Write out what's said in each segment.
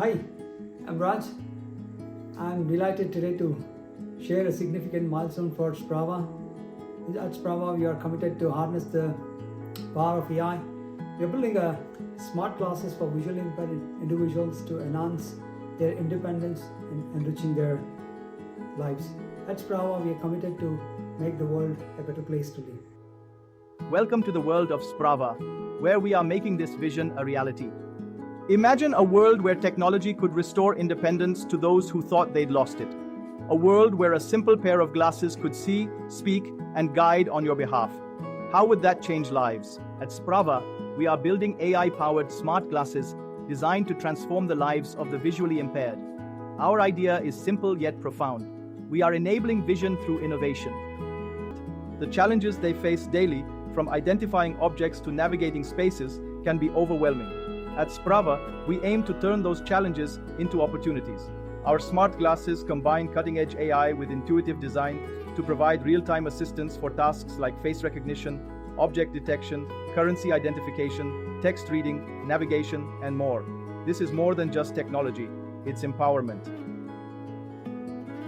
Hi, I'm Raj. I'm delighted today to share a significant milestone for Sprhava. At Sprhava, we are committed to harness the power of AI. We are building a smart classes for visually impaired individuals to enhance their independence and enriching their lives. At Sprhava, we are committed to make the world a better place to live. Welcome to the world of Sprhava, where we are making this vision a reality. Imagine a world where technology could restore independence to those who thought they'd lost it. A world where a simple pair of glasses could see, speak, and guide on your behalf. How would that change lives? At Sprhava, we are building AI-powered smart glasses designed to transform the lives of the visually impaired. Our idea is simple yet profound. We are enabling vision through innovation. The challenges they face daily, from identifying objects to navigating spaces, can be overwhelming. At Sprhava, we aim to turn those challenges into opportunities. Our smart glasses combine cutting-edge AI with intuitive design to provide real-time assistance for tasks like face recognition, object detection, currency identification, text reading, navigation, and more. This is more than just technology, it's empowerment.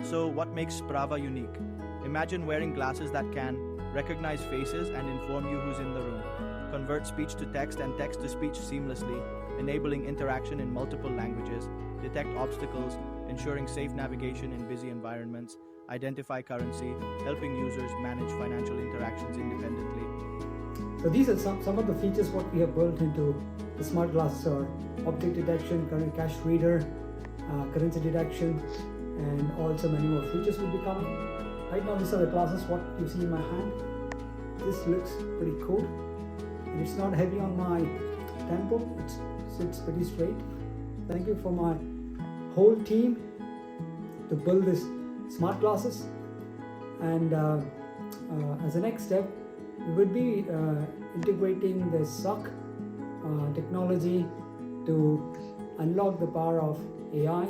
So, what makes Sprhava unique? Imagine wearing glasses that can recognize faces and inform you who's in the room, convert speech to text and text to speech seamlessly, enabling interaction in multiple languages, detect obstacles, ensuring safe navigation in busy environments, identify currency, helping users manage financial interactions independently. So these are some of the features what we have built into the smart glasses are object detection, current cash reader, currency detection, and also many more features will be coming. Right now these are the glasses what you see in my hand. This looks pretty cool. And it's not heavy on my temple, it sits pretty straight. Thank you for my whole team to build this smart glasses. And as a next step, we would be integrating the SUC technology to unlock the power of AI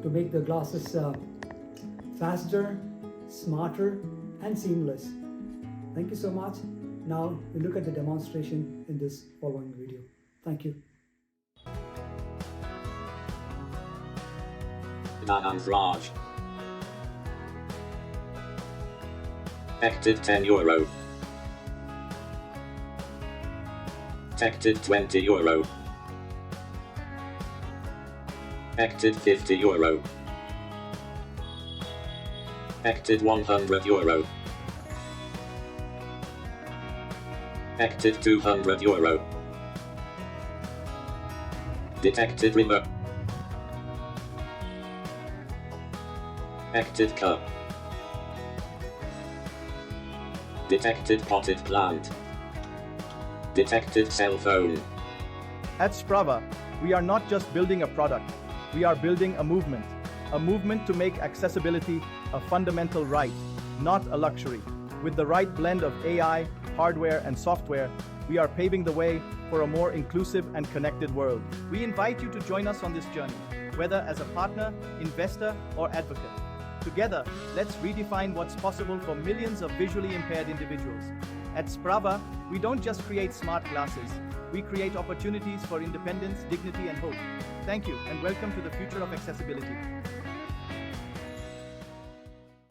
to make the glasses faster, smarter, and seamless. Thank you so much. Now we look at the demonstration in this following video. Thank you. I'm Raj. Active €10. Active €20. Active €50. Active €100. Active €200. Detected remote. Active cup. Detected potted plant. Detected cell phone. At Sprhava, we are not just building a product, we are building a movement to make accessibility a fundamental right, not a luxury. With the right blend of AI, hardware, and software, we are paving the way for a more inclusive and connected world. We invite you to join us on this journey, whether as a partner, investor, or advocate. Together, let's redefine what's possible for millions of visually impaired individuals. At Sprhava, we don't just create smart glasses, we create opportunities for independence, dignity, and hope. Thank you, and welcome to the future of accessibility.